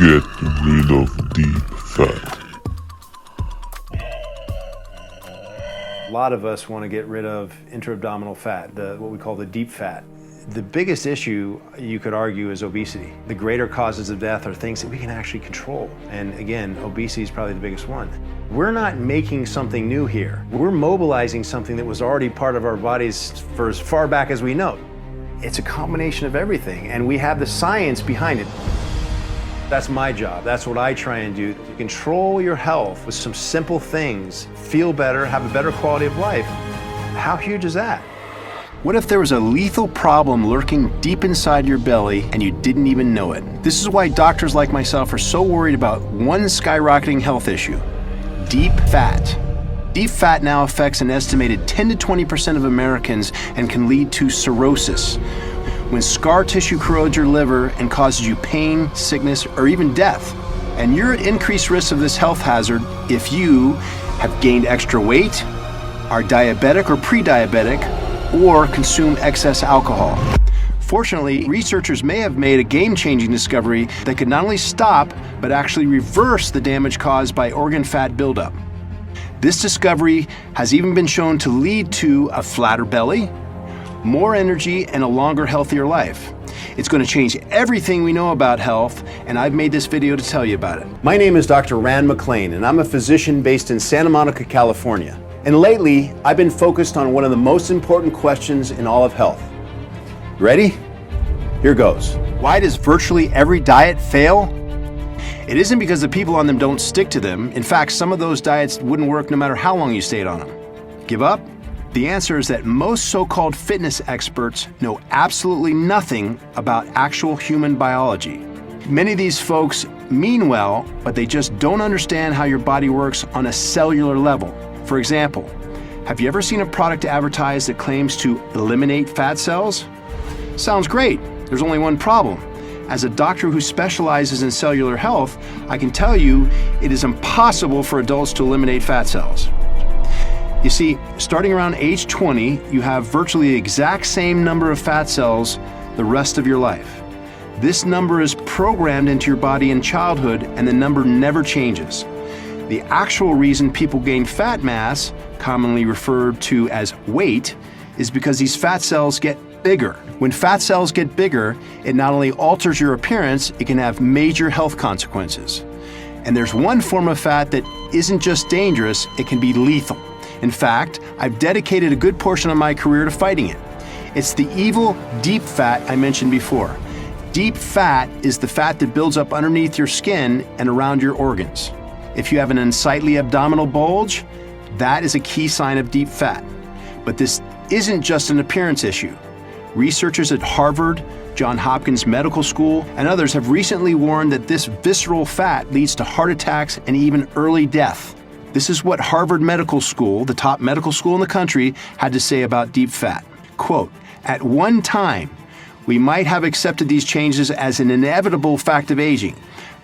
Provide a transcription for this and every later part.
get rid of deep fat. A lot of us want to get rid of intra-abdominal fat, what we call the deep fat. The biggest issue, you could argue, is obesity. The greater causes of death are things that we can actually control. And again, obesity is probably the biggest one. We're not making something new here. We're mobilizing something that was already part of our bodies for as far back as we know. It's a combination of everything, and we have the science behind it. That's my job. That's what I try and do. To control your health with some simple things, feel better, have a better quality of life. How huge is that? What if there was a lethal problem lurking deep inside your belly and you didn't even know it? This is why doctors like myself are so worried about one skyrocketing health issue: deep fat. Deep fat now affects an estimated 10 to 20% of Americans and can lead to cirrhosis, when scar tissue corrodes your liver and causes you pain, sickness, or even death. And you're at increased risk of this health hazard if you have gained extra weight, are diabetic or pre-diabetic, or consume excess alcohol. Fortunately, researchers may have made a game-changing discovery that could not only stop, but actually reverse the damage caused by organ fat buildup. This discovery has even been shown to lead to a flatter belly, more energy, and a longer, healthier life. It's going to change everything we know about health, and I've made this video to tell you about it. My name is Dr. Rand McClain, and I'm a physician based in Santa Monica, California. And lately, I've been focused on one of the most important questions in all of health. Ready? Here goes. Why does virtually every diet fail? It isn't because the people on them don't stick to them. In fact, some of those diets wouldn't work no matter how long you stayed on them. Give up? The answer is that most so-called fitness experts know absolutely nothing about actual human biology. Many of these folks mean well, but they just don't understand how your body works on a cellular level. For example, have you ever seen a product advertised that claims to eliminate fat cells? Sounds great. There's only one problem. As a doctor who specializes in cellular health, I can tell you it is impossible for adults to eliminate fat cells. You see, starting around age 20, you have virtually the exact same number of fat cells the rest of your life. This number is programmed into your body in childhood, and the number never changes. The actual reason people gain fat mass, commonly referred to as weight, is because these fat cells get bigger. When fat cells get bigger, it not only alters your appearance, it can have major health consequences. And there's one form of fat that isn't just dangerous, it can be lethal. In fact, I've dedicated a good portion of my career to fighting it. It's the evil deep fat I mentioned before. Deep fat is the fat that builds up underneath your skin and around your organs. If you have an unsightly abdominal bulge, that is a key sign of deep fat. But this isn't just an appearance issue. Researchers at Harvard, Johns Hopkins Medical School, and others have recently warned that this visceral fat leads to heart attacks and even early death. This is what Harvard Medical School, the top medical school in the country, had to say about deep fat. Quote, "At one time, we might have accepted these changes as an inevitable fact of aging,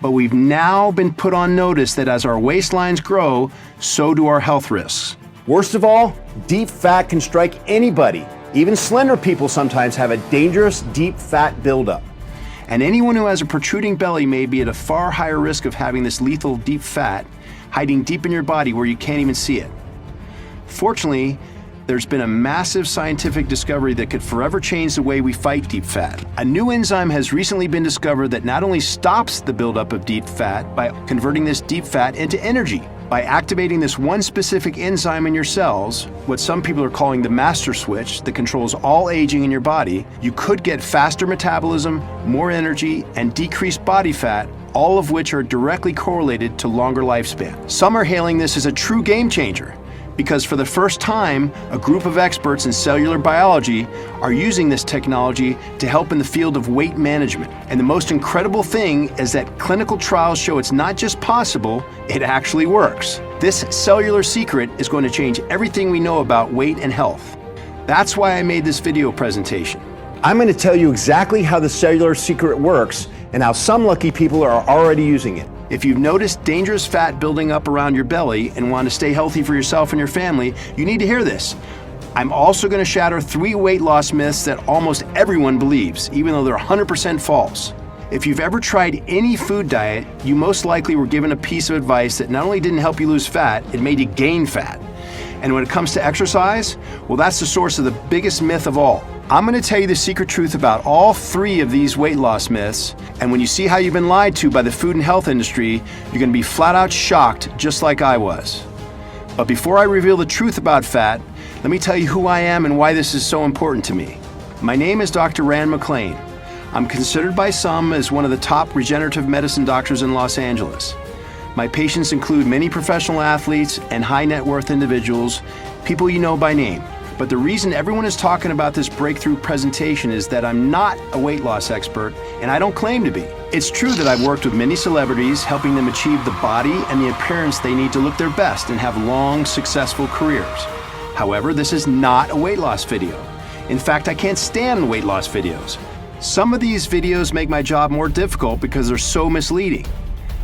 but we've now been put on notice that as our waistlines grow, so do our health risks." Worst of all, deep fat can strike anybody. Even slender people sometimes have a dangerous deep fat buildup. And anyone who has a protruding belly may be at a far higher risk of having this lethal deep fat hiding deep in your body where you can't even see it. Fortunately, there's been a massive scientific discovery that could forever change the way we fight deep fat. A new enzyme has recently been discovered that not only stops the buildup of deep fat by converting this deep fat into energy. By activating this one specific enzyme in your cells, what some people are calling the master switch that controls all aging in your body, you could get faster metabolism, more energy, and decreased body fat, all of which are directly correlated to longer lifespan. Some are hailing this as a true game changer, because for the first time, a group of experts in cellular biology are using this technology to help in the field of weight management. And the most incredible thing is that clinical trials show it's not just possible, it actually works. This cellular secret is going to change everything we know about weight and health. That's why I made this video presentation. I'm going to tell you exactly how the cellular secret works and how some lucky people are already using it. If you've noticed dangerous fat building up around your belly and want to stay healthy for yourself and your family, you need to hear this. I'm also going to shatter 3 weight loss myths that almost everyone believes, even though they're 100% false. If you've ever tried any food diet, you most likely were given a piece of advice that not only didn't help you lose fat, it made you gain fat. And when it comes to exercise, well, that's the source of the biggest myth of all. I'm going to tell you the secret truth about all 3 of these weight loss myths, and when you see how you've been lied to by the food and health industry, you're going to be flat out shocked, just like I was. But before I reveal the truth about fat, let me tell you who I am and why this is so important to me. My name is Dr. Rand McClain. I'm considered by some as one of the top regenerative medicine doctors in Los Angeles. My patients include many professional athletes and high net worth individuals, people you know by name. But the reason everyone is talking about this breakthrough presentation is that I'm not a weight loss expert, and I don't claim to be. It's true that I've worked with many celebrities, helping them achieve the body and the appearance they need to look their best and have long, successful careers. However, this is not a weight loss video. In fact, I can't stand weight loss videos. Some of these videos make my job more difficult because they're so misleading.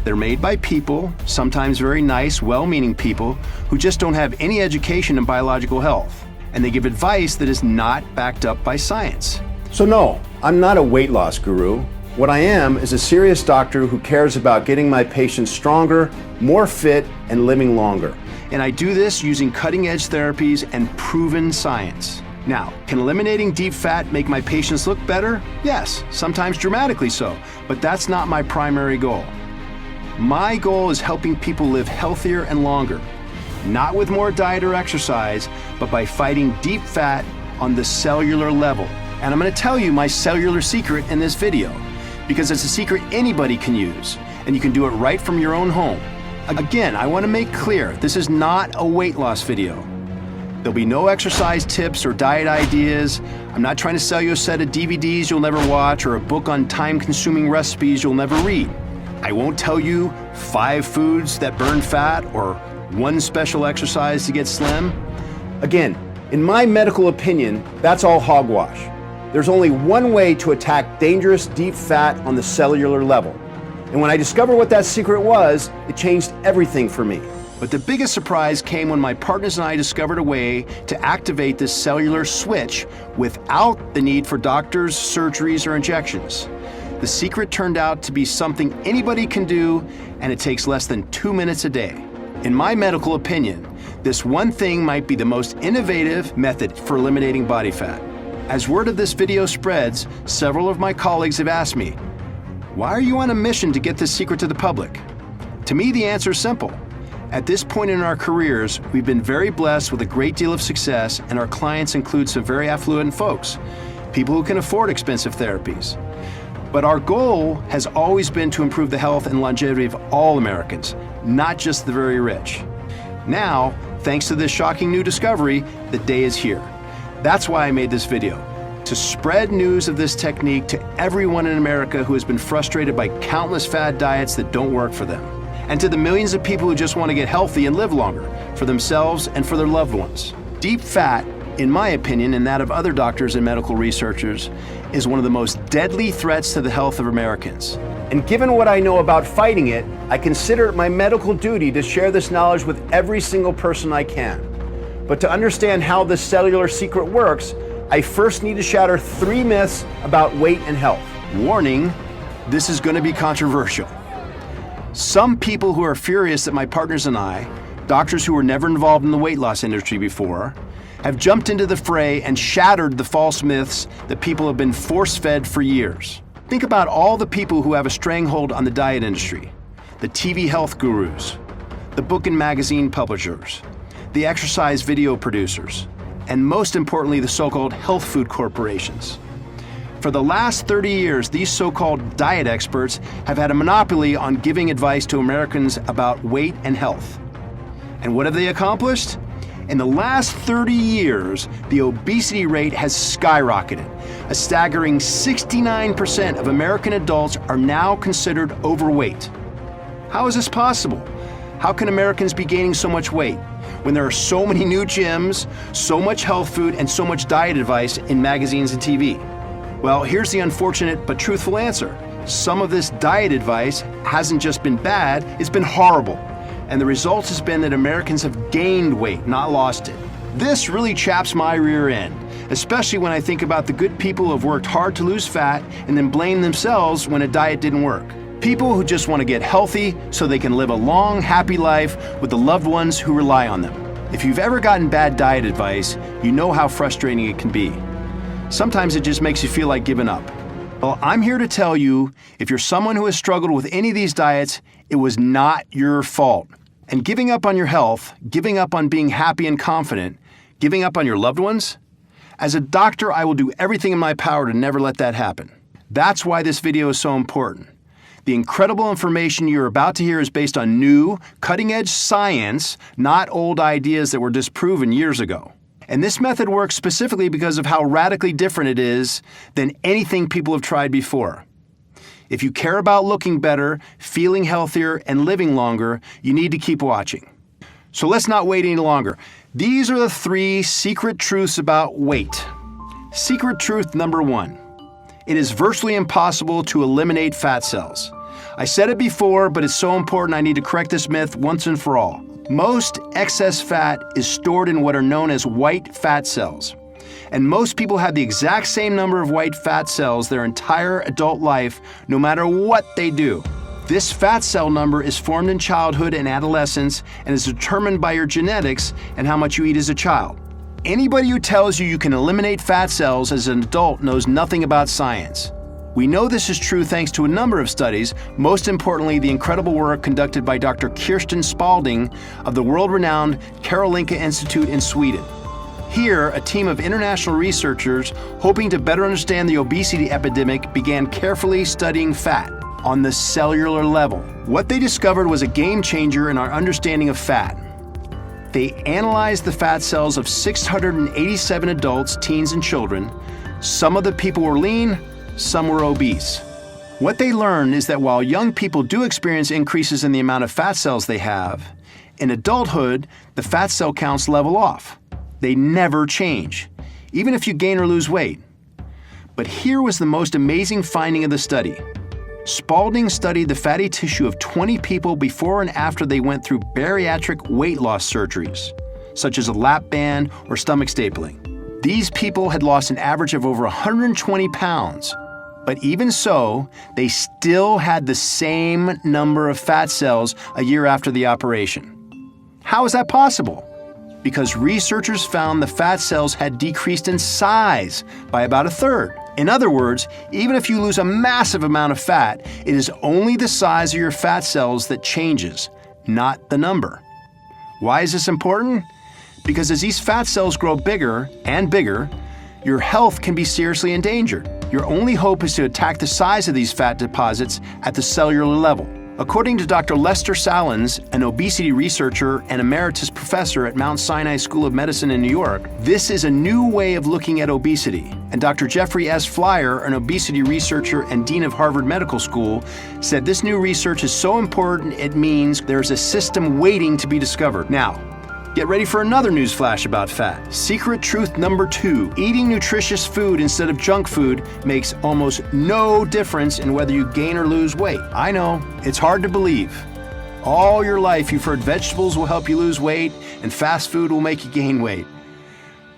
They're made by people, sometimes very nice, well-meaning people, who just don't have any education in biological health. And they give advice that is not backed up by science. So no, I'm not a weight loss guru. What I am is a serious doctor who cares about getting my patients stronger, more fit, and living longer. And I do this using cutting-edge therapies and proven science. Now, can eliminating deep fat make my patients look better? Yes, sometimes dramatically so, but that's not my primary goal. My goal is helping people live healthier and longer, not with more diet or exercise, but by fighting deep fat on the cellular level. And I'm going to tell you my cellular secret in this video, because it's a secret anybody can use, and you can do it right from your own home. Again, I want to make clear, this is not a weight loss video. There'll be no exercise tips or diet ideas. I'm not trying to sell you a set of DVDs you'll never watch or a book on time-consuming recipes you'll never read. I won't tell you 5 foods that burn fat or 1 special exercise to get slim. Again, in my medical opinion, that's all hogwash. There's only one way to attack dangerous deep fat on the cellular level. And when I discovered what that secret was, it changed everything for me. But the biggest surprise came when my partners and I discovered a way to activate this cellular switch without the need for doctors, surgeries, or injections. The secret turned out to be something anybody can do, and it takes less than 2 minutes a day. In my medical opinion, this one thing might be the most innovative method for eliminating body fat. As word of this video spreads, several of my colleagues have asked me, why are you on a mission to get this secret to the public? To me, the answer is simple. At this point in our careers, we've been very blessed with a great deal of success, and our clients include some very affluent folks, people who can afford expensive therapies. But our goal has always been to improve the health and longevity of all Americans, not just the very rich. Now, thanks to this shocking new discovery, the day is here. That's why I made this video, to spread news of this technique to everyone in America who has been frustrated by countless fad diets that don't work for them, and to the millions of people who just want to get healthy and live longer, for themselves and for their loved ones. Deep fat, in my opinion and that of other doctors and medical researchers, is one of the most deadly threats to the health of Americans. And given what I know about fighting it, I consider it my medical duty to share this knowledge with every single person I can. But to understand how this cellular secret works, I first need to shatter 3 myths about weight and health. Warning, this is going to be controversial. Some people who are furious that my partners and I, doctors who were never involved in the weight loss industry before, have jumped into the fray and shattered the false myths that people have been force-fed for years. Think about all the people who have a stranglehold on the diet industry, the TV health gurus, the book and magazine publishers, the exercise video producers, and most importantly, the so-called health food corporations. For the last 30 years, these so-called diet experts have had a monopoly on giving advice to Americans about weight and health. And what have they accomplished? In the last 30 years, the obesity rate has skyrocketed. A staggering 69% of American adults are now considered overweight. How is this possible? How can Americans be gaining so much weight when there are so many new gyms, so much health food, and so much diet advice in magazines and TV? Well, here's the unfortunate but truthful answer. Some of this diet advice hasn't just been bad, it's been horrible. And the result has been that Americans have gained weight, not lost it. This really chaps my rear end, especially when I think about the good people who have worked hard to lose fat and then blame themselves when a diet didn't work. People who just want to get healthy so they can live a long, happy life with the loved ones who rely on them. If you've ever gotten bad diet advice, you know how frustrating it can be. Sometimes it just makes you feel like giving up. Well, I'm here to tell you, if you're someone who has struggled with any of these diets, it was not your fault. And giving up on your health, giving up on being happy and confident, giving up on your loved ones? As a doctor, I will do everything in my power to never let that happen. That's why this video is so important. The incredible information you're about to hear is based on new, cutting-edge science, not old ideas that were disproven years ago. And this method works specifically because of how radically different it is than anything people have tried before. If you care about looking better, feeling healthier, and living longer, you need to keep watching. So let's not wait any longer. These are the 3 secret truths about weight. Secret truth number 1. It is virtually impossible to eliminate fat cells. I said it before, but it's so important I need to correct this myth once and for all. Most excess fat is stored in what are known as white fat cells. And most people have the exact same number of white fat cells their entire adult life, no matter what they do. This fat cell number is formed in childhood and adolescence and is determined by your genetics and how much you eat as a child. Anybody who tells you you can eliminate fat cells as an adult knows nothing about science. We know this is true thanks to a number of studies, most importantly the incredible work conducted by Dr. Kirsten Spalding of the world-renowned Karolinska Institute in Sweden. Here, a team of international researchers, hoping to better understand the obesity epidemic, began carefully studying fat on the cellular level. What they discovered was a game changer in our understanding of fat. They analyzed the fat cells of 687 adults, teens, and children. Some of the people were lean, some were obese. What they learned is that while young people do experience increases in the amount of fat cells they have, in adulthood, the fat cell counts level off. They never change, even if you gain or lose weight. But here was the most amazing finding of the study. Spalding studied the fatty tissue of 20 people before and after they went through bariatric weight loss surgeries, such as a lap band or stomach stapling. These people had lost an average of over 120 pounds. But even so, they still had the same number of fat cells a year after the operation. How is that possible? Because researchers found the fat cells had decreased in size by about 1/3. In other words, even if you lose a massive amount of fat, it is only the size of your fat cells that changes, not the number. Why is this important? Because as these fat cells grow bigger and bigger, your health can be seriously endangered. Your only hope is to attack the size of these fat deposits at the cellular level. According to Dr. Lester Salins, an obesity researcher and emeritus professor at Mount Sinai School of Medicine in New York, this is a new way of looking at obesity. And Dr. Jeffrey S. Flyer, an obesity researcher and dean of Harvard Medical School, said this new research is so important it means there's a system waiting to be discovered. Now, get ready for another news flash about fat. Secret truth number 2. Eating nutritious food instead of junk food makes almost no difference in whether you gain or lose weight. I know, it's hard to believe. All your life you've heard vegetables will help you lose weight and fast food will make you gain weight.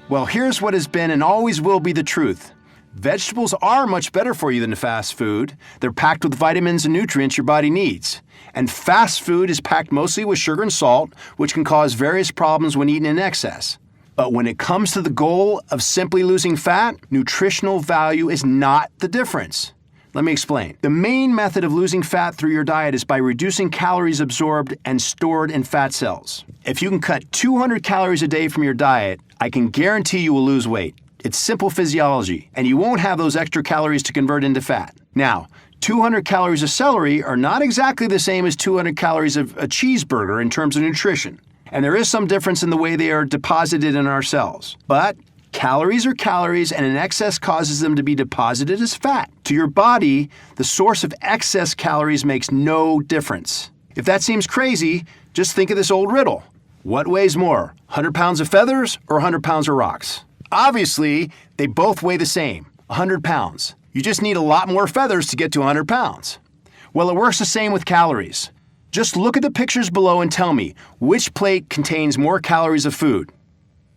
Well, here's what has been and always will be the truth. Vegetables are much better for you than fast food. They're packed with vitamins and nutrients your body needs. And fast food is packed mostly with sugar and salt, which can cause various problems when eaten in excess. But when it comes to the goal of simply losing fat, nutritional value is not the difference. Let me explain. The main method of losing fat through your diet is by reducing calories absorbed and stored in fat cells. If you can cut 200 calories a day from your diet, I can guarantee you will lose weight. It's simple physiology, and you won't have those extra calories to convert into fat. Now, 200 calories of celery are not exactly the same as 200 calories of a cheeseburger in terms of nutrition. And there is some difference in the way they are deposited in our cells. But calories are calories, and an excess causes them to be deposited as fat. To your body, the source of excess calories makes no difference. If that seems crazy, just think of this old riddle. What weighs more, 100 pounds of feathers or 100 pounds of rocks? Obviously, they both weigh the same, 100 pounds. You just need a lot more feathers to get to 100 pounds. Well, it works the same with calories. Just look at the pictures below and tell me, which plate contains more calories of food?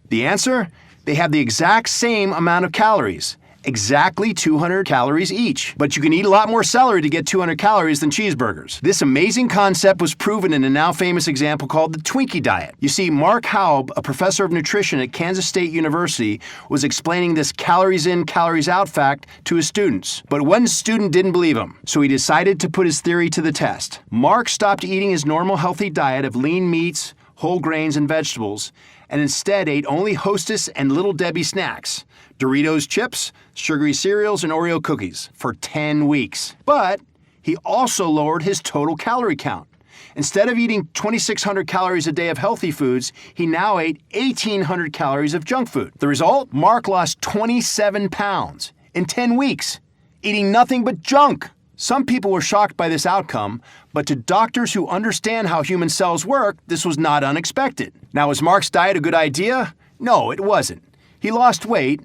The answer? They have the exact same amount of calories. Exactly 200 calories each. But you can eat a lot more celery to get 200 calories than cheeseburgers. This amazing concept was proven in a now famous example called the Twinkie diet. You see, Mark Haub, a professor of nutrition at Kansas State University, was explaining this calories in, calories out fact to his students. But one student didn't believe him, so he decided to put his theory to the test. Mark stopped eating his normal healthy diet of lean meats, whole grains, and vegetables, and instead ate only Hostess and Little Debbie snacks, Doritos chips, sugary cereals, and Oreo cookies for 10 weeks. But he also lowered his total calorie count. Instead of eating 2,600 calories a day of healthy foods, he now ate 1,800 calories of junk food. The result? Mark lost 27 pounds in 10 weeks, eating nothing but junk. Some people were shocked by this outcome, but to doctors who understand how human cells work, this was not unexpected. Now, was Mark's diet a good idea? No, it wasn't. He lost weight,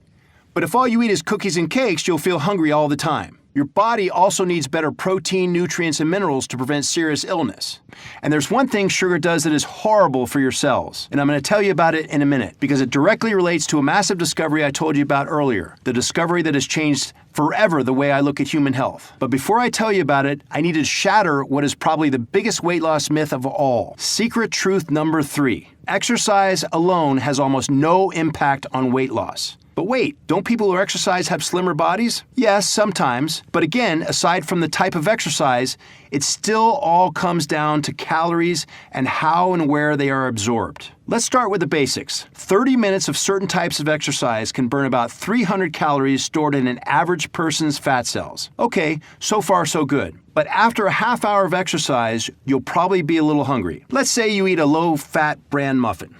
but if all you eat is cookies and cakes, you'll feel hungry all the time. Your body also needs better protein, nutrients, and minerals to prevent serious illness. And there's one thing sugar does that is horrible for your cells, and I'm going to tell you about it in a minute, because it directly relates to a massive discovery I told you about earlier, the discovery that has changed forever the way I look at human health. But before I tell you about it, I need to shatter what is probably the biggest weight loss myth of all. Secret truth number 3. Exercise alone has almost no impact on weight loss. But wait, don't people who exercise have slimmer bodies? Yes, sometimes. But again, aside from the type of exercise, it still all comes down to calories and how and where they are absorbed. Let's start with the basics. 30 minutes of certain types of exercise can burn about 300 calories stored in an average person's fat cells. Okay, so far so good. But after a half hour of exercise, you'll probably be a little hungry. Let's say you eat a low-fat bran muffin,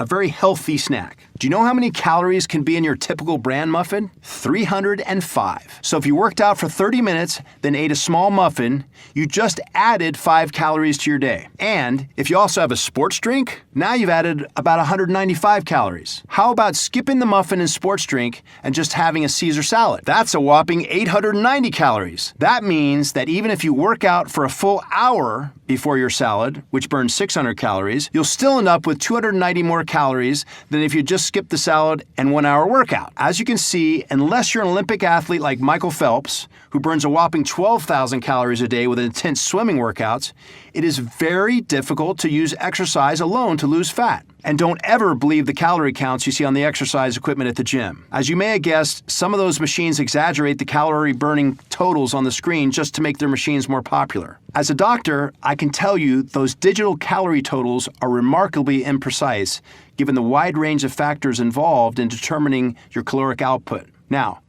a very healthy snack. Do you know how many calories can be in your typical bran muffin? 305. So if you worked out for 30 minutes, then ate a small muffin, you just added 5 calories to your day. And if you also have a sports drink, now you've added about 195 calories. How about skipping the muffin and sports drink and just having a Caesar salad? That's a whopping 890 calories. That means that even if you work out for a full hour before your salad, which burns 600 calories, you'll still end up with 290 more calories than if you just skip the salad and 1 hour workout. As you can see, unless you're an Olympic athlete like Michael Phelps, who burns a whopping 12,000 calories a day with intense swimming workouts, it is very difficult to use exercise alone to lose fat. And don't ever believe the calorie counts you see on the exercise equipment at the gym. As you may have guessed, some of those machines exaggerate the calorie burning totals on the screen just to make their machines more popular. As a doctor, I can tell you those digital calorie totals are remarkably imprecise, given the wide range of factors involved in determining your caloric output. Now,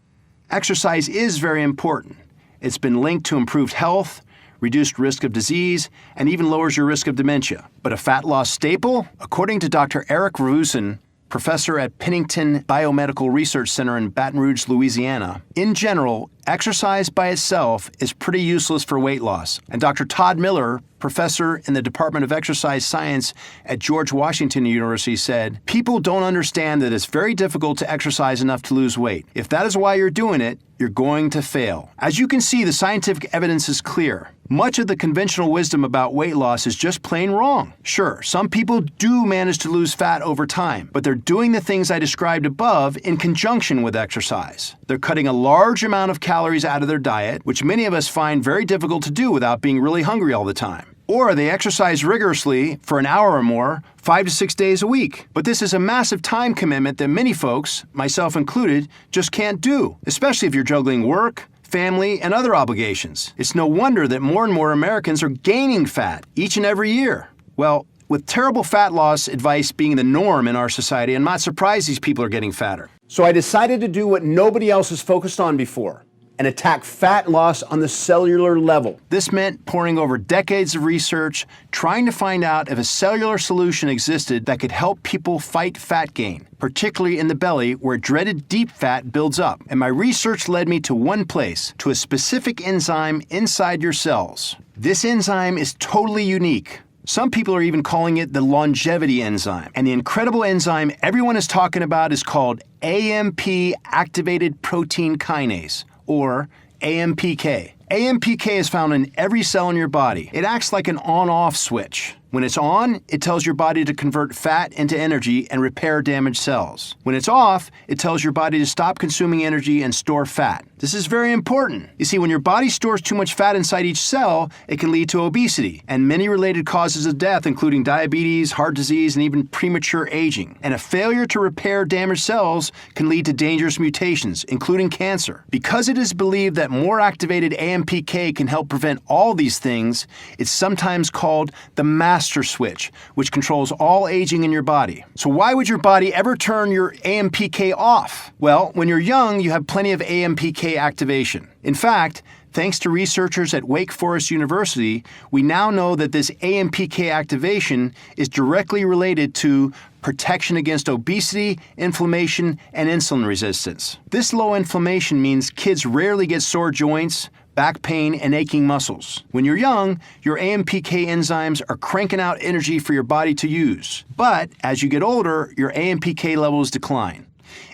exercise is very important. It's been linked to improved health, reduced risk of disease, and even lowers your risk of dementia. But a fat loss staple? According to Dr. Eric Ravusin, professor at Pennington Biomedical Research Center in Baton Rouge, Louisiana, in general, exercise by itself is pretty useless for weight loss. And Dr. Todd Miller, professor in the Department of Exercise Science at George Washington University, said, "People don't understand that it's very difficult to exercise enough to lose weight. If that is why you're doing it, you're going to fail." As you can see, the scientific evidence is clear. Much of the conventional wisdom about weight loss is just plain wrong. Sure, some people do manage to lose fat over time, but they're doing the things I described above in conjunction with exercise. They're cutting a large amount of calories out of their diet, which many of us find very difficult to do without being really hungry all the time. Or they exercise rigorously for an hour or more, 5 to 6 days a week. But this is a massive time commitment that many folks, myself included, just can't do, especially if you're juggling work, family, and other obligations. It's no wonder that more and more Americans are gaining fat each and every year. Well, with terrible fat loss advice being the norm in our society, I'm not surprised these people are getting fatter. So I decided to do what nobody else has focused on before, and attack fat loss on the cellular level. This meant poring over decades of research, trying to find out if a cellular solution existed that could help people fight fat gain, particularly in the belly where dreaded deep fat builds up. And my research led me to one place, to a specific enzyme inside your cells. This enzyme is totally unique. Some people are even calling it the longevity enzyme. And the incredible enzyme everyone is talking about is called AMP activated protein kinase, or AMPK. AMPK is found in every cell in your body. It acts like an on-off switch. When it's on, it tells your body to convert fat into energy and repair damaged cells. When it's off, it tells your body to stop consuming energy and store fat. This is very important. You see, when your body stores too much fat inside each cell, it can lead to obesity and many related causes of death, including diabetes, heart disease, and even premature aging. And a failure to repair damaged cells can lead to dangerous mutations, including cancer. Because it is believed that more activated AMPK can help prevent all these things, it's sometimes called the master switch, which controls all aging in your body. So why would your body ever turn your AMPK off? Well, when you're young, you have plenty of AMPK activation. In fact, thanks to researchers at Wake Forest University, we now know that this AMPK activation is directly related to protection against obesity, inflammation, and insulin resistance. This low inflammation means kids rarely get sore joints, back pain, and aching muscles. When you're young, your AMPK enzymes are cranking out energy for your body to use. But as you get older, your AMPK levels decline.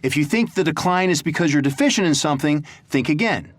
If you think the decline is because you're deficient in something, think again.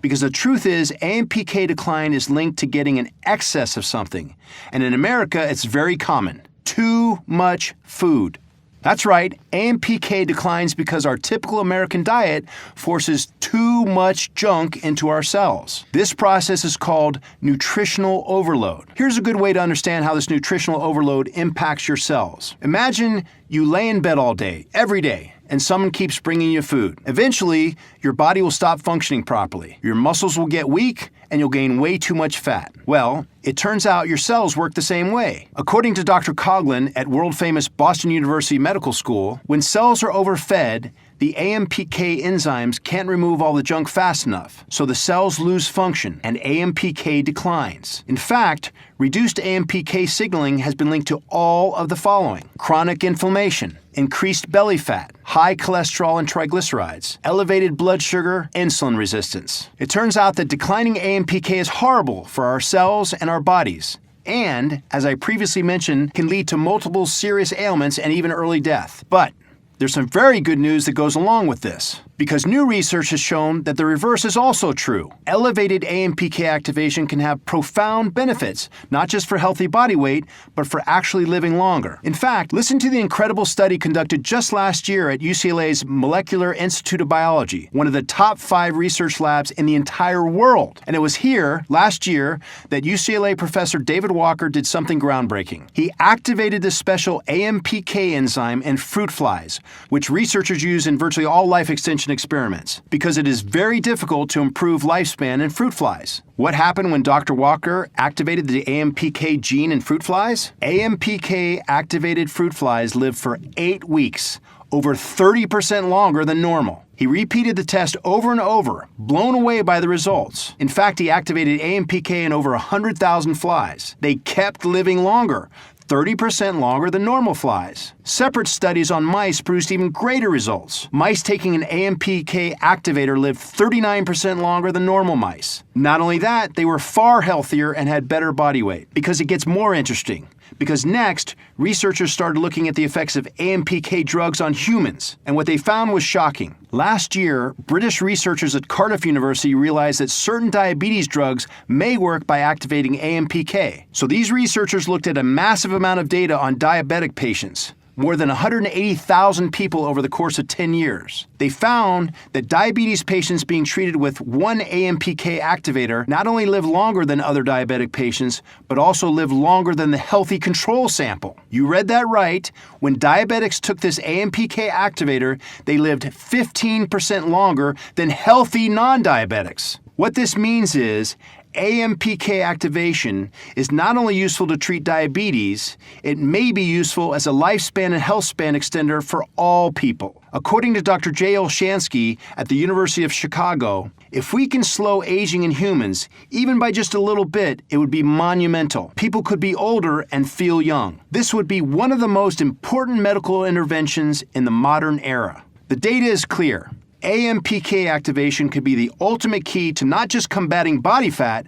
Because the truth is, AMPK decline is linked to getting an excess of something. And in America, it's very common. Too much food. That's right, AMPK declines because our typical American diet forces too much junk into our cells. This process is called nutritional overload. Here's a good way to understand how this nutritional overload impacts your cells. Imagine you lay in bed all day, every day, and someone keeps bringing you food. Eventually, your body will stop functioning properly. Your muscles will get weak, and you'll gain way too much fat. Well, it turns out your cells work the same way. According to Dr. Coughlin at world-famous Boston University Medical School, when cells are overfed, the AMPK enzymes can't remove all the junk fast enough, so the cells lose function and AMPK declines. In fact, reduced AMPK signaling has been linked to all of the following: chronic inflammation, increased belly fat, high cholesterol and triglycerides, elevated blood sugar, insulin resistance. It turns out that declining AMPK is horrible for our cells and our bodies, and, as I previously mentioned, can lead to multiple serious ailments and even early death. But there's some very good news that goes along with this, because new research has shown that the reverse is also true. Elevated AMPK activation can have profound benefits, not just for healthy body weight, but for actually living longer. In fact, listen to the incredible study conducted just last year at UCLA's Molecular Institute of Biology, one of the top 5 research labs in the entire world. And it was here, last year, that UCLA professor David Walker did something groundbreaking. He activated this special AMPK enzyme in fruit flies, which researchers use in virtually all life extension experiments, because it is very difficult to improve lifespan in fruit flies. What happened when Dr. Walker activated the AMPK gene in fruit flies? AMPK-activated fruit flies lived for 8 weeks, over 30% longer than normal. He repeated the test over and over, blown away by the results. In fact, he activated AMPK in over 100,000 flies. They kept living longer, 30% longer than normal flies. Separate studies on mice produced even greater results. Mice taking an AMPK activator lived 39% longer than normal mice. Not only that, they were far healthier and had better body weight. Because it gets more interesting. Because next, researchers started looking at the effects of AMPK drugs on humans, and what they found was shocking. Last year, British researchers at Cardiff University realized that certain diabetes drugs may work by activating AMPK. So these researchers looked at a massive amount of data on diabetic patients, more than 180,000 people over the course of 10 years. They found that diabetes patients being treated with one AMPK activator not only live longer than other diabetic patients, but also live longer than the healthy control sample. You read that right. When diabetics took this AMPK activator, they lived 15% longer than healthy non-diabetics. What this means is, AMPK activation is not only useful to treat diabetes, it may be useful as a lifespan and health span extender for all people. According to Dr. J. Olshansky at the University of Chicago, if we can slow aging in humans, even by just a little bit, it would be monumental. People could be older and feel young. This would be one of the most important medical interventions in the modern era. The data is clear. AMPK activation could be the ultimate key to not just combating body fat,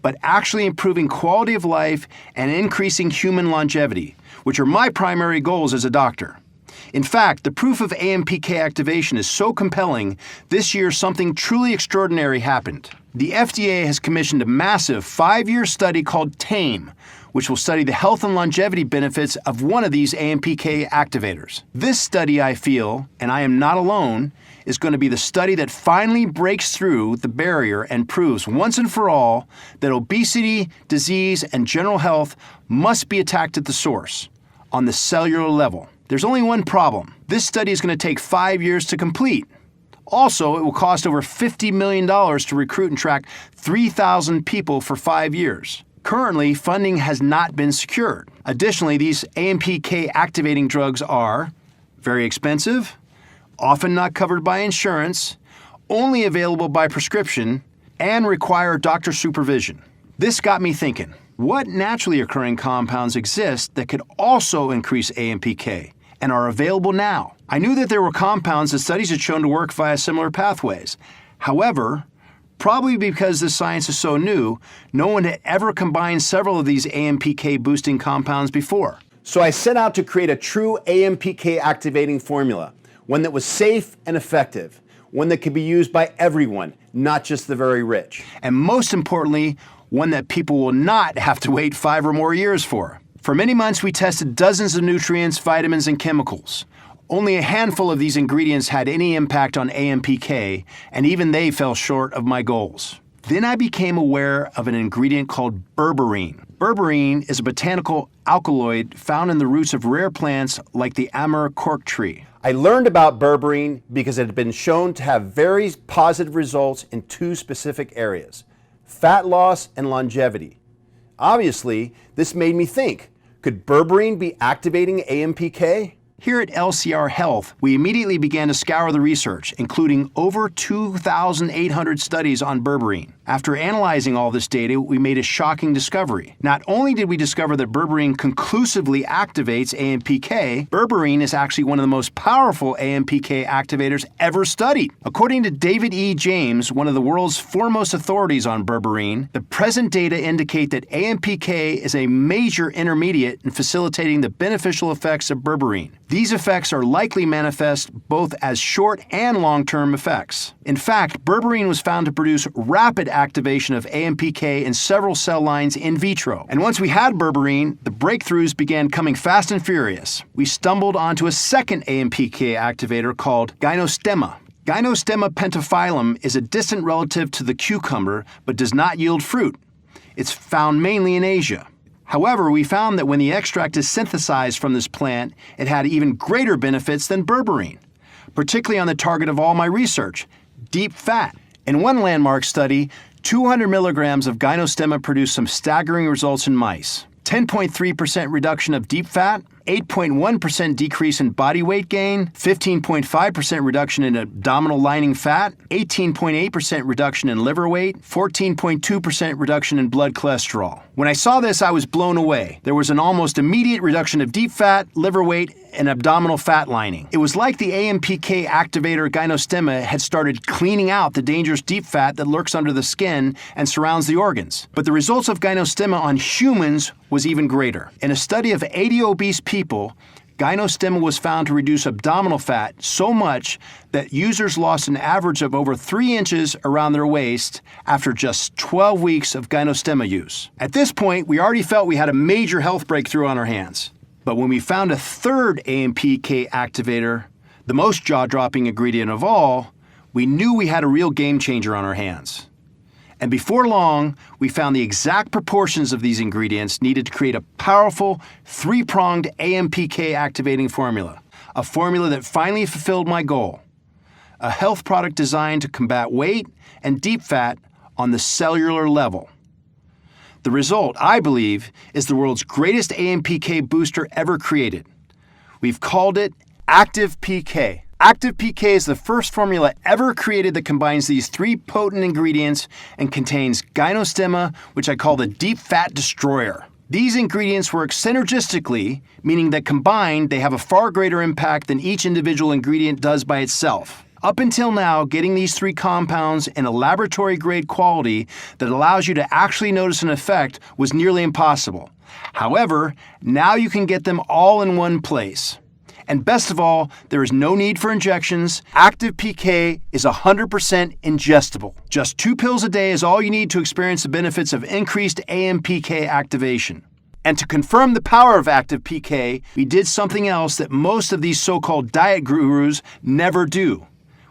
but actually improving quality of life and increasing human longevity, which are my primary goals as a doctor. In fact, the proof of AMPK activation is so compelling, this year something truly extraordinary happened. The FDA has commissioned a massive 5-year study called TAME, which will study the health and longevity benefits of one of these AMPK activators. This study, I feel, and I am not alone, is going to be the study that finally breaks through the barrier and proves once and for all that obesity, disease, and general health must be attacked at the source, on the cellular level. There's only one problem. This study is going to take 5 years to complete. Also, it will cost over $50 million to recruit and track 3,000 people for 5 years. Currently, funding has not been secured. Additionally, these AMPK activating drugs are very expensive, often not covered by insurance, only available by prescription, and require doctor supervision. This got me thinking, what naturally occurring compounds exist that could also increase AMPK and are available now? I knew that there were compounds that studies had shown to work via similar pathways. However, probably because this science is so new, no one had ever combined several of these AMPK boosting compounds before. So I set out to create a true AMPK activating formula, one that was safe and effective, one that could be used by everyone, not just the very rich. And most importantly, one that people will not have to wait 5 or more years for. For many months, we tested dozens of nutrients, vitamins, and chemicals. Only a handful of these ingredients had any impact on AMPK, and even they fell short of my goals. Then I became aware of an ingredient called berberine. Berberine is a botanical alkaloid found in the roots of rare plants like the Amur cork tree. I learned about berberine because it had been shown to have very positive results in 2 specific areas: fat loss and longevity. Obviously, this made me think, could berberine be activating AMPK? Here at LCR Health, we immediately began to scour the research, including over 2,800 studies on berberine. After analyzing all this data, we made a shocking discovery. Not only did we discover that berberine conclusively activates AMPK, berberine is actually one of the most powerful AMPK activators ever studied. According to David E. James, one of the world's foremost authorities on berberine, the present data indicate that AMPK is a major intermediate in facilitating the beneficial effects of berberine. These effects are likely manifest both as short and long-term effects. In fact, berberine was found to produce rapid activation of AMPK in several cell lines in vitro. And once we had berberine, the breakthroughs began coming fast and furious. We stumbled onto a second AMPK activator called gynostemma. Gynostemma pentaphyllum is a distant relative to the cucumber but does not yield fruit. It's found mainly in Asia. However, we found that when the extract is synthesized from this plant, it had even greater benefits than berberine, particularly on the target of all my research, deep fat. In one landmark study, 200 milligrams of gynostemma produced some staggering results in mice. 10.3% reduction of deep fat, 8.1% decrease in body weight gain, 15.5% reduction in abdominal lining fat, 18.8% reduction in liver weight, 14.2% reduction in blood cholesterol. When I saw this, I was blown away. There was an almost immediate reduction of deep fat, liver weight, and abdominal fat lining. It was like the AMPK activator gynostemma had started cleaning out the dangerous deep fat that lurks under the skin and surrounds the organs. But the results of gynostemma on humans was even greater. In a study of 80 obese people, gynostemma was found to reduce abdominal fat so much that users lost an average of over 3 inches around their waist after just 12 weeks of gynostemma use. At this point, we already felt we had a major health breakthrough on our hands. But when we found a third AMPK activator, the most jaw-dropping ingredient of all, we knew we had a real game changer on our hands. And before long, we found the exact proportions of these ingredients needed to create a powerful, 3-pronged AMPK activating formula, a formula that finally fulfilled my goal, a health product designed to combat weight and deep fat on the cellular level. The result, I believe, is the world's greatest AMPK booster ever created. We've called it Active PK. Active PK is the first formula ever created that combines these 3 potent ingredients and contains gynostemma, which I call the deep fat destroyer. These ingredients work synergistically, meaning that combined, they have a far greater impact than each individual ingredient does by itself. Up until now, getting these 3 compounds in a laboratory-grade quality that allows you to actually notice an effect was nearly impossible. However, now you can get them all in one place. And best of all, there is no need for injections. Active PK is 100% ingestible. Just 2 pills a day is all you need to experience the benefits of increased AMPK activation. And to confirm the power of Active PK, we did something else that most of these so-called diet gurus never do.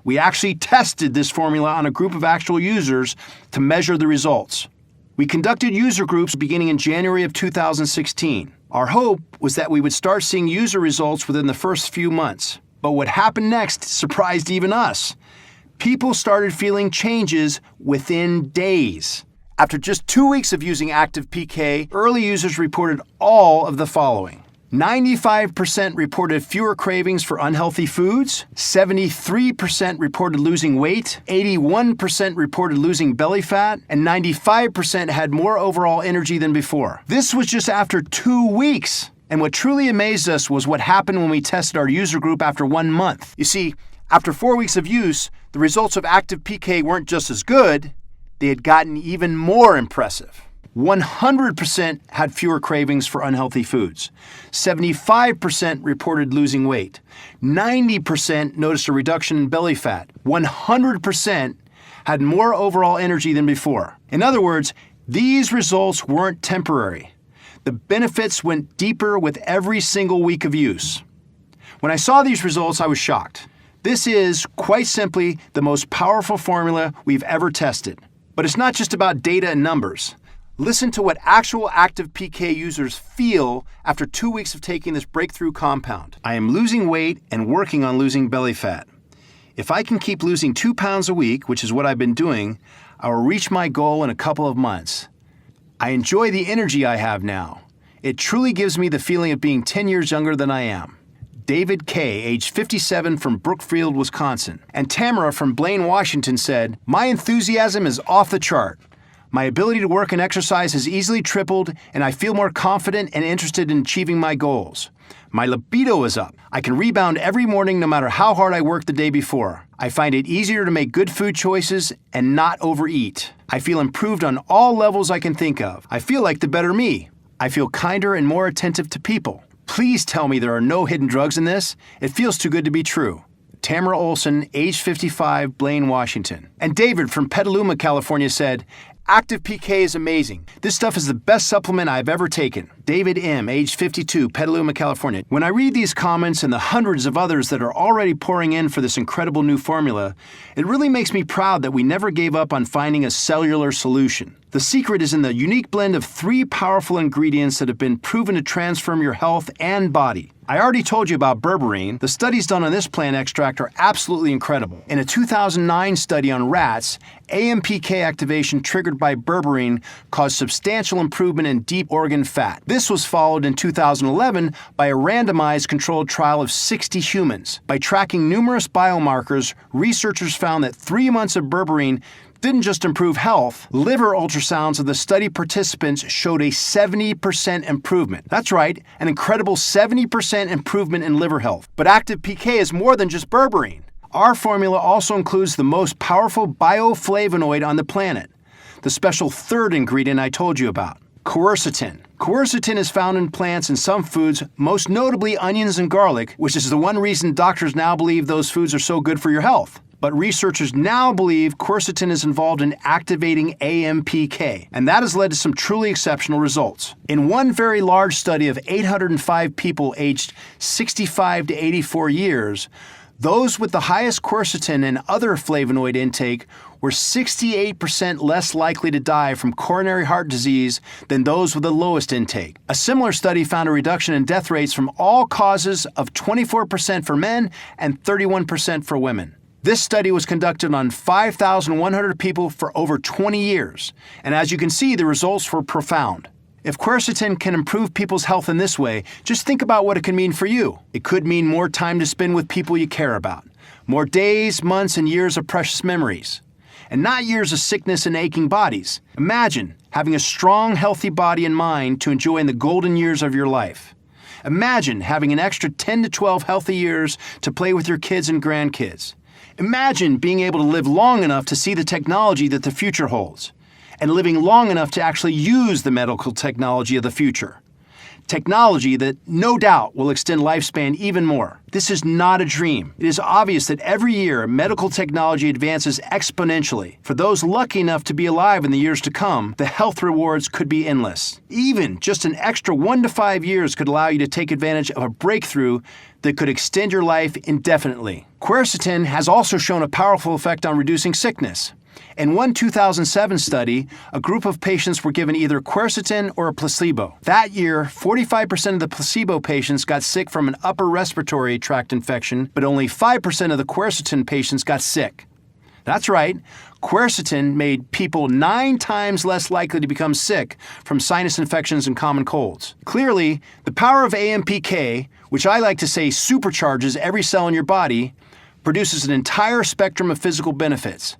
We actually tested this formula on a group of actual users to measure the results. We conducted user groups beginning in January of 2016. Our hope was that we would start seeing user results within the first few months. But what happened next surprised even us. People started feeling changes within days. After just 2 weeks of using Active PK, early users reported all of the following. 95% reported fewer cravings for unhealthy foods, 73% reported losing weight, 81% reported losing belly fat, and 95% had more overall energy than before. This was just after 2 weeks. And what truly amazed us was what happened when we tested our user group after 1 month. You see, after 4 weeks of use, the results of Active PK weren't just as good, they had gotten even more impressive. 100% had fewer cravings for unhealthy foods. 75% reported losing weight. 90% noticed a reduction in belly fat. 100% had more overall energy than before. In other words, these results weren't temporary. The benefits went deeper with every single week of use. When I saw these results, I was shocked. This is, quite simply, the most powerful formula we've ever tested. But it's not just about data and numbers. Listen to what actual Active PK users feel after 2 weeks of taking this breakthrough compound. I am losing weight and working on losing belly fat. If I can keep losing 2 pounds a week, which is what I've been doing, I will reach my goal in a couple of months. I enjoy the energy I have now. It truly gives me the feeling of being 10 years younger than I am. David K., age 57, from Brookfield, Wisconsin. And Tamara from Blaine, Washington said, "My enthusiasm is off the chart. My ability to work and exercise has easily tripled, and I feel more confident and interested in achieving my goals. My libido is up. I can rebound every morning no matter how hard I worked the day before. I find it easier to make good food choices and not overeat. I feel improved on all levels I can think of. I feel like the better me. I feel kinder and more attentive to people. Please tell me there are no hidden drugs in this. It feels too good to be true." Tamara Olson, age 55, Blaine, Washington. And David from Petaluma, California said, "Active PK is amazing. This stuff is the best supplement I've ever taken." David M., age 52, Petaluma, California. When I read these comments and the hundreds of others that are already pouring in for this incredible new formula, it really makes me proud that we never gave up on finding a cellular solution. The secret is in the unique blend of 3 powerful ingredients that have been proven to transform your health and body. I already told you about berberine. The studies done on this plant extract are absolutely incredible. In a 2009 study on rats, AMPK activation triggered by berberine caused substantial improvement in deep organ fat. This was followed in 2011 by a randomized controlled trial of 60 humans. By tracking numerous biomarkers, researchers found that 3 months of berberine didn't just improve health. Liver ultrasounds of the study participants showed a 70% improvement. That's right, an incredible 70% improvement in liver health. But Active PK is more than just berberine. Our formula also includes the most powerful bioflavonoid on the planet, the special third ingredient I told you about, quercetin. Quercetin is found in plants and some foods, most notably onions and garlic, which is the one reason doctors now believe those foods are so good for your health. But researchers now believe quercetin is involved in activating AMPK, and that has led to some truly exceptional results. In one very large study of 805 people aged 65 to 84 years, those with the highest quercetin and other flavonoid intake were 68% less likely to die from coronary heart disease than those with the lowest intake. A similar study found a reduction in death rates from all causes of 24% for men and 31% for women. This study was conducted on 5,100 people for over 20 years, and as you can see, the results were profound. If quercetin can improve people's health in this way, just think about what it can mean for you. It could mean more time to spend with people you care about, more days, months, and years of precious memories, and not years of sickness and aching bodies. Imagine having a strong, healthy body and mind to enjoy in the golden years of your life. Imagine having an extra 10 to 12 healthy years to play with your kids and grandkids. Imagine being able to live long enough to see the technology that the future holds, and living long enough to actually use the medical technology of the future. Technology that no doubt will extend lifespan even more. This is not a dream. It is obvious that every year medical technology advances exponentially. For those lucky enough to be alive in the years to come, the health rewards could be endless. Even just an extra 1 to 5 years could allow you to take advantage of a breakthrough that could extend your life indefinitely. Quercetin has also shown a powerful effect on reducing sickness. In one 2007 study, a group of patients were given either quercetin or a placebo. That year, 45% of the placebo patients got sick from an upper respiratory tract infection, but only 5% of the quercetin patients got sick. That's right, quercetin made people 9 times less likely to become sick from sinus infections and common colds. Clearly, the power of AMPK, which I like to say supercharges every cell in your body, produces an entire spectrum of physical benefits.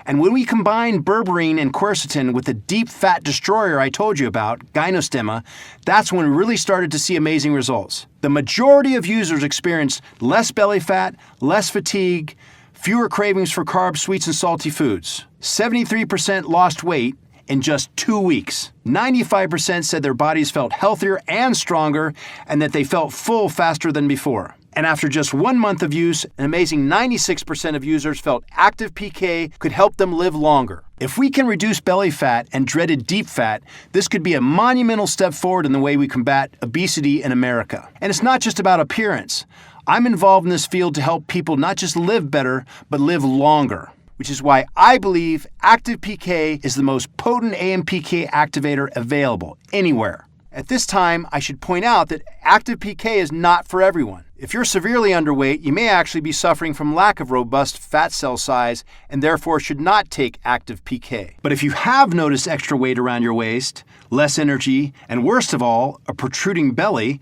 And when we combine berberine and quercetin with the deep fat destroyer I told you about, gynostemma, that's when we really started to see amazing results. The majority of users experienced less belly fat, less fatigue, fewer cravings for carbs, sweets, and salty foods. 73% lost weight in just 2 weeks. 95% said their bodies felt healthier and stronger, and that they felt full faster than before. And after just 1 month of use, an amazing 96% of users felt active PK could help them live longer. If we can reduce belly fat and dreaded deep fat, this could be a monumental step forward in the way we combat obesity in America. And it's not just about appearance. I'm involved in this field to help people not just live better, but live longer, which is why I believe Active PK is the most potent AMPK activator available anywhere. At this time, I should point out that Active PK is not for everyone. If you're severely underweight, you may actually be suffering from lack of robust fat cell size and therefore should not take Active PK. But if you have noticed extra weight around your waist, less energy, and worst of all, a protruding belly,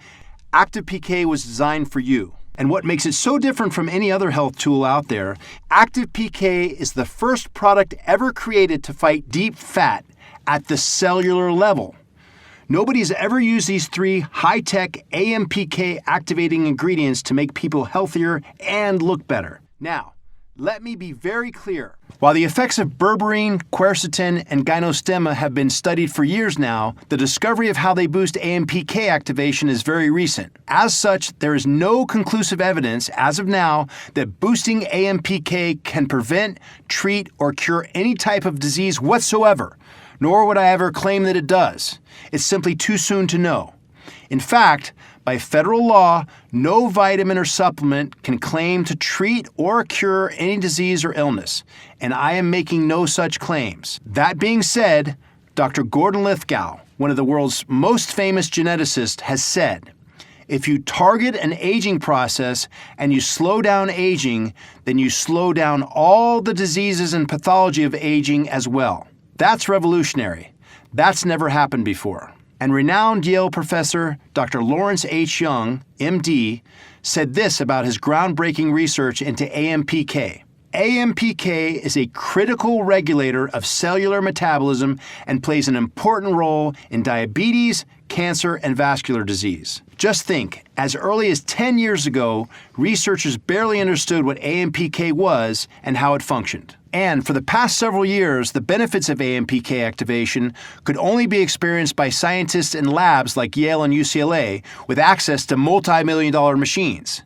Active PK was designed for you. And what makes it so different from any other health tool out there, Active PK is the first product ever created to fight deep fat at the cellular level. Nobody's ever used these 3 high-tech AMPK activating ingredients to make people healthier and look better. Now, let me be very clear. While the effects of berberine, quercetin, and gynostemma have been studied for years now, the discovery of how they boost AMPK activation is very recent. As such, there is no conclusive evidence, as of now, that boosting AMPK can prevent, treat, or cure any type of disease whatsoever, nor would I ever claim that it does. It's simply too soon to know. In fact, by federal law, no vitamin or supplement can claim to treat or cure any disease or illness, and I am making no such claims. That being said, Dr. Gordon Lithgow, one of the world's most famous geneticists, has said, if you target an aging process and you slow down aging, then you slow down all the diseases and pathology of aging as well. That's revolutionary. That's never happened before. And renowned Yale professor Dr. Lawrence H. Young, MD, said this about his groundbreaking research into AMPK. AMPK is a critical regulator of cellular metabolism and plays an important role in diabetes, cancer, and vascular disease. Just think, as early as 10 years ago, researchers barely understood what AMPK was and how it functioned. And for the past several years, the benefits of AMPK activation could only be experienced by scientists in labs like Yale and UCLA with access to multi-million-dollar machines.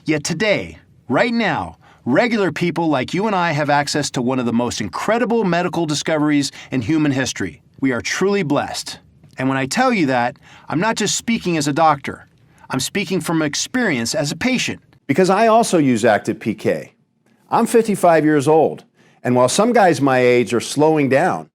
Yet today, right now, regular people like you and I have access to one of the most incredible medical discoveries in human history. We are truly blessed. And when I tell you that, I'm not just speaking as a doctor. I'm speaking from experience as a patient. Because I also use Active PK. I'm 55 years old, and while some guys my age are slowing down,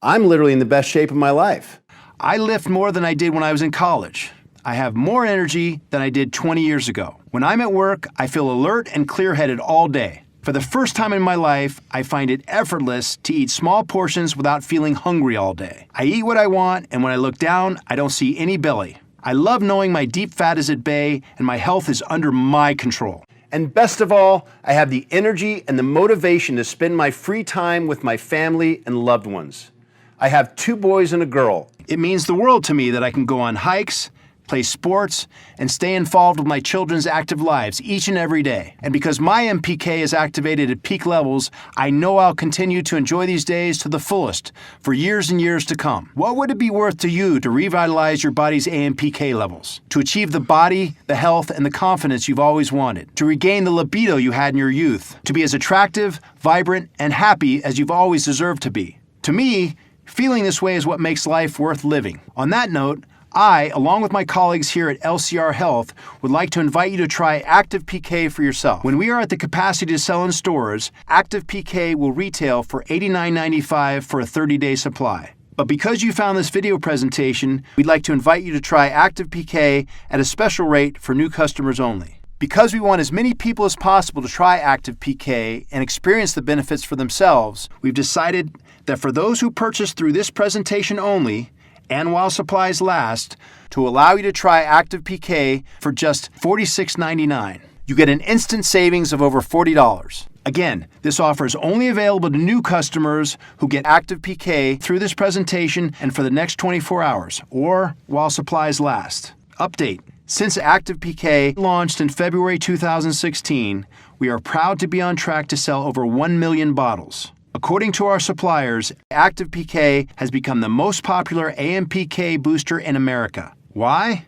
I'm literally in the best shape of my life. I lift more than I did when I was in college. I have more energy than I did 20 years ago. When I'm at work, I feel alert and clear-headed all day. For the first time in my life, I find it effortless to eat small portions without feeling hungry all day. I eat what I want, and when I look down, I don't see any belly. I love knowing my deep fat is at bay and my health is under my control. And best of all, I have the energy and the motivation to spend my free time with my family and loved ones. I have 2 boys and a girl. It means the world to me that I can go on hikes, play sports, and stay involved with my children's active lives each and every day. And because my MPK is activated at peak levels, I know I'll continue to enjoy these days to the fullest for years and years to come. What would it be worth to you to revitalize your body's AMPK levels? To achieve the body, the health, and the confidence you've always wanted? To regain the libido you had in your youth? To be as attractive, vibrant, and happy as you've always deserved to be? To me, feeling this way is what makes life worth living. On that note, I, along with my colleagues here at LCR Health, would like to invite you to try Active PK for yourself. When we are at the capacity to sell in stores, Active PK will retail for $89.95 for a 30-day supply. But because you found this video presentation, we'd like to invite you to try Active PK at a special rate for new customers only. Because we want as many people as possible to try Active PK and experience the benefits for themselves, we've decided that for those who purchase through this presentation only, and while supplies last, to allow you to try Active PK for just $46.99. You get an instant savings of over $40. Again, this offer is only available to new customers who get Active PK through this presentation and for the next 24 hours, or while supplies last. Update. Since Active PK launched in February 2016, we are proud to be on track to sell over 1 million bottles. According to our suppliers, Active PK has become the most popular AMPK booster in America. Why?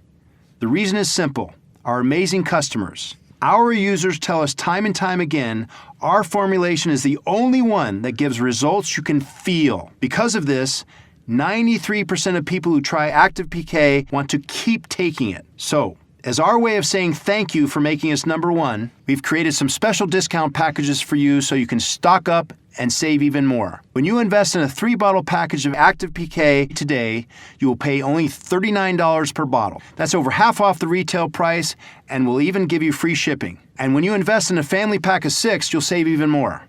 The reason is simple. Our amazing customers. Our users tell us time and time again, our formulation is the only one that gives results you can feel. Because of this, 93% of people who try Active PK want to keep taking it. So, as our way of saying thank you for making us number one, we've created some special discount packages for you so you can stock up and save even more. When you invest in a 3-bottle package of Active PK today, you will pay only $39 per bottle. That's over half off the retail price, and we'll even give you free shipping. And when you invest in a family pack of 6, you'll save even more.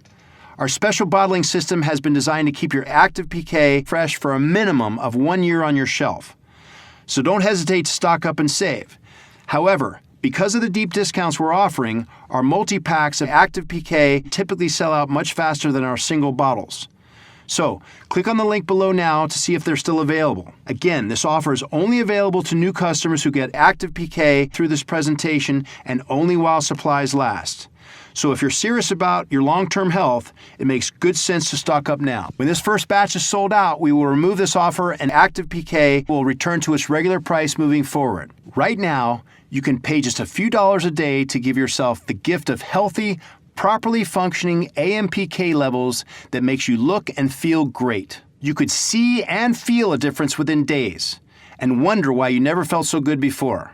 Our special bottling system has been designed to keep your Active PK fresh for a minimum of 1 year on your shelf. So don't hesitate to stock up and save. However, because of the deep discounts we're offering, our multi-packs of Active PK typically sell out much faster than our single bottles. So, click on the link below now to see if they're still available. Again, this offer is only available to new customers who get Active PK through this presentation and only while supplies last. So if you're serious about your long-term health, it makes good sense to stock up now. When this first batch is sold out, we will remove this offer and Active PK will return to its regular price moving forward. Right now, you can pay just a few dollars a day to give yourself the gift of healthy, properly functioning AMPK levels that makes you look and feel great. You could see and feel a difference within days and wonder why you never felt so good before.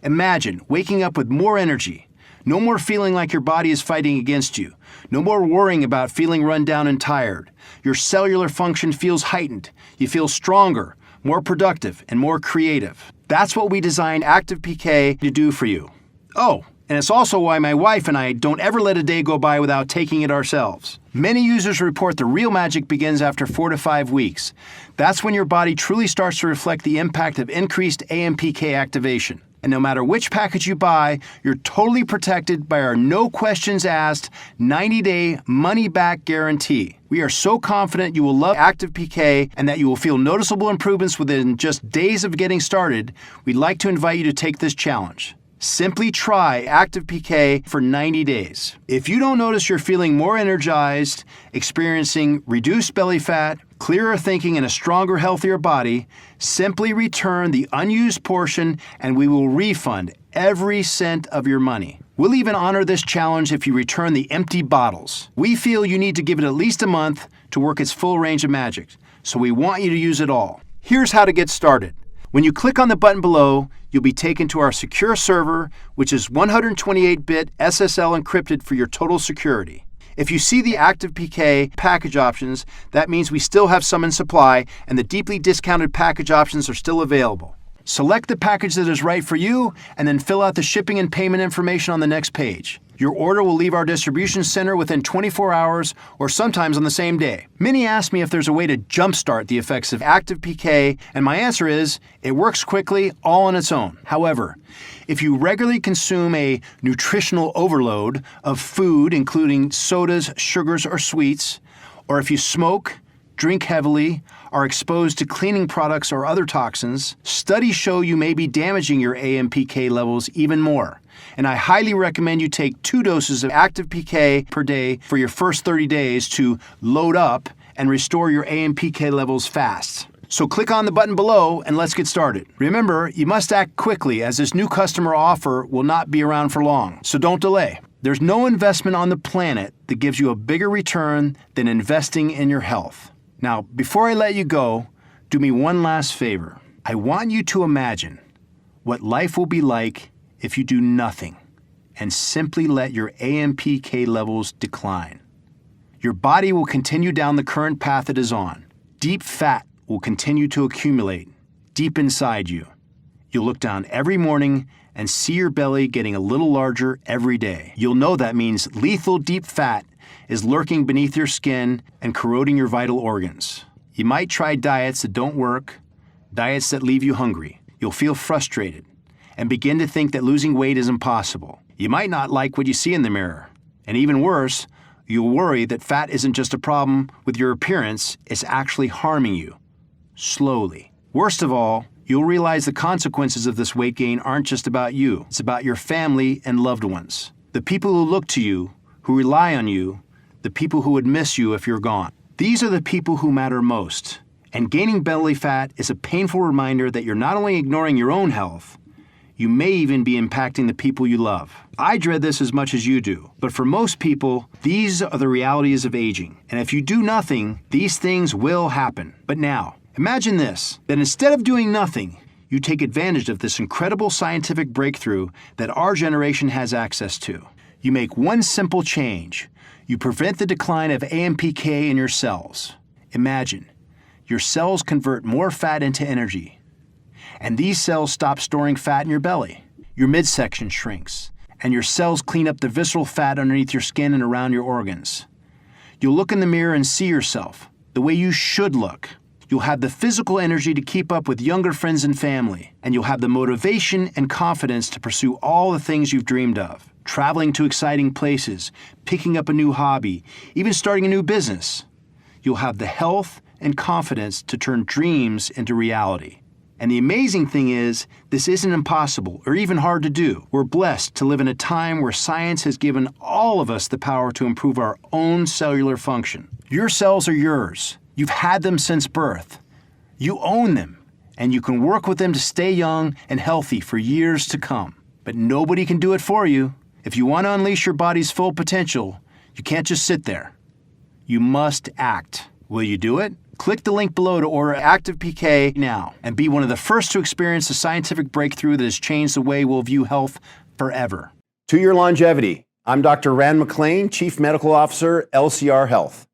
Imagine waking up with more energy, no more feeling like your body is fighting against you, no more worrying about feeling run down and tired. Your cellular function feels heightened. You feel stronger, more productive, and more creative. That's what we designed Active PK to do for you. Oh, and it's also why my wife and I don't ever let a day go by without taking it ourselves. Many users report the real magic begins after 4 to 5 weeks. That's when your body truly starts to reflect the impact of increased AMPK activation. And no matter which package you buy, you're totally protected by our no questions asked 90-day money-back guarantee. We are so confident you will love Active PK and that you will feel noticeable improvements within just days of getting started, we'd like to invite you to take this challenge. Simply try Active PK for 90 days. If you don't notice you're feeling more energized, experiencing reduced belly fat, clearer thinking, and a stronger, healthier body, simply return the unused portion and we will refund every cent of your money. We'll even honor this challenge if you return the empty bottles. We feel you need to give it at least a month to work its full range of magic, so we want you to use it all. Here's how to get started. When you click on the button below, you'll be taken to our secure server, which is 128-bit SSL encrypted for your total security. If you see the Active PK package options, that means we still have some in supply and the deeply discounted package options are still available. Select the package that is right for you and then fill out the shipping and payment information on the next page. Your order will leave our distribution center within 24 hours or sometimes on the same day. Many ask me if there's a way to jumpstart the effects of Active PK, and my answer is it works quickly all on its own. However, if you regularly consume a nutritional overload of food, including sodas, sugars, or sweets, or if you smoke, drink heavily, are exposed to cleaning products or other toxins, studies show you may be damaging your AMPK levels even more. And I highly recommend you take 2 doses of active PK per day for your first 30 days to load up and restore your AMPK levels fast. So click on the button below and let's get started. Remember, you must act quickly as this new customer offer will not be around for long, so don't delay. There's no investment on the planet that gives you a bigger return than investing in your health. Now, before I let you go, do me one last favor. I want you to imagine what life will be like if you do nothing and simply let your AMPK levels decline. Your body will continue down the current path it is on. Deep fat will continue to accumulate deep inside you. You'll look down every morning and see your belly getting a little larger every day. You'll know that means lethal deep fat is lurking beneath your skin and corroding your vital organs. You might try diets that don't work, diets that leave you hungry. You'll feel frustrated and begin to think that losing weight is impossible. You might not like what you see in the mirror. And even worse, you'll worry that fat isn't just a problem with your appearance, it's actually harming you. Slowly. Worst of all, you'll realize the consequences of this weight gain aren't just about you. It's about your family and loved ones. The people who look to you, who rely on you, the people who would miss you if you're gone. These are the people who matter most. And gaining belly fat is a painful reminder that you're not only ignoring your own health, you may even be impacting the people you love. I dread this as much as you do, but for most people, these are the realities of aging. And if you do nothing, these things will happen. But now, imagine this, that instead of doing nothing, you take advantage of this incredible scientific breakthrough that our generation has access to. You make one simple change. You prevent the decline of AMPK in your cells. Imagine, your cells convert more fat into energy. And these cells stop storing fat in your belly. Your midsection shrinks, and your cells clean up the visceral fat underneath your skin and around your organs. You'll look in the mirror and see yourself the way you should look. You'll have the physical energy to keep up with younger friends and family, and you'll have the motivation and confidence to pursue all the things you've dreamed of. Traveling to exciting places, picking up a new hobby, even starting a new business. You'll have the health and confidence to turn dreams into reality. And the amazing thing is, this isn't impossible or even hard to do. We're blessed to live in a time where science has given all of us the power to improve our own cellular function. Your cells are yours. You've had them since birth. You own them, and you can work with them to stay young and healthy for years to come. But nobody can do it for you. If you want to unleash your body's full potential, you can't just sit there. You must act. Will you do it? Click the link below to order Active PK now and be one of the first to experience the scientific breakthrough that has changed the way we'll view health forever. To your longevity, I'm Dr. Rand McClain, Chief Medical Officer, LCR Health.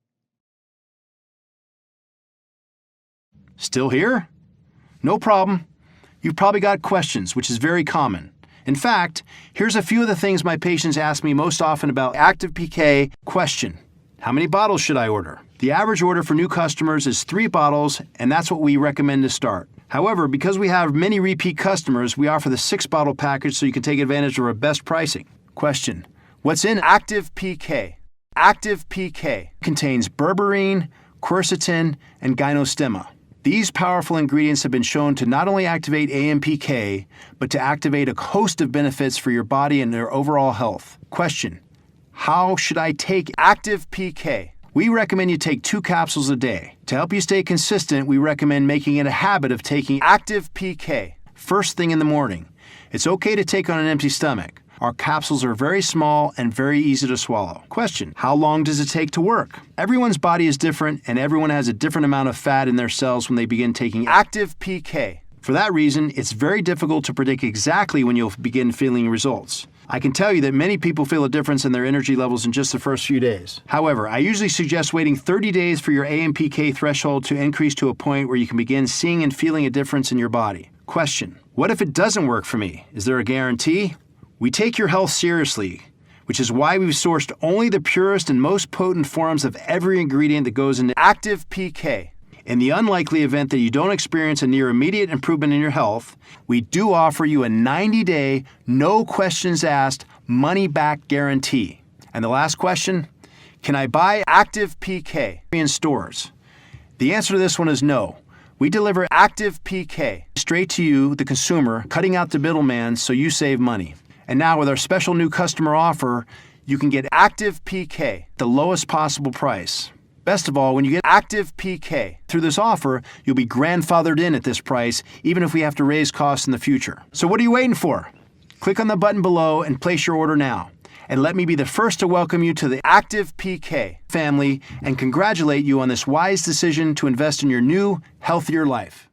Still here? No problem. You've probably got questions, which is very common. In fact, here's a few of the things my patients ask me most often about Active PK. Question: how many bottles should I order? The average order for new customers is 3 bottles, and that's what we recommend to start. However, because we have many repeat customers, we offer the 6-bottle package so you can take advantage of our best pricing. Question: what's in Active PK? Active PK contains berberine, quercetin, and gynostemma. These powerful ingredients have been shown to not only activate AMPK, but to activate a host of benefits for your body and your overall health. Question: how should I take Active PK? We recommend you take 2 capsules a day. To help you stay consistent, we recommend making it a habit of taking Active PK first thing in the morning. It's okay to take on an empty stomach. Our capsules are very small and very easy to swallow. Question: how long does it take to work? Everyone's body is different, and everyone has a different amount of fat in their cells when they begin taking Active PK. For that reason, it's very difficult to predict exactly when you'll begin feeling results. I can tell you that many people feel a difference in their energy levels in just the first few days. However, I usually suggest waiting 30 days for your AMPK threshold to increase to a point where you can begin seeing and feeling a difference in your body. Question: what if it doesn't work for me? Is there a guarantee? We take your health seriously, which is why we've sourced only the purest and most potent forms of every ingredient that goes into Active PK. In the unlikely event that you don't experience a near immediate improvement in your health, we do offer you a 90-day, no questions asked, money-back guarantee. And the last question: can I buy Active PK in stores? The answer to this one is no. We deliver active PK straight to you, the consumer, cutting out the middleman so you save money. And now with our special new customer offer, you can get active PK, the lowest possible price. Best of all, when you get active PK through this offer, you'll be grandfathered in at this price, even if we have to raise costs in the future. So what are you waiting for? Click on the button below and place your order now. And let me be the first to welcome you to the Active PK family and congratulate you on this wise decision to invest in your new, healthier life.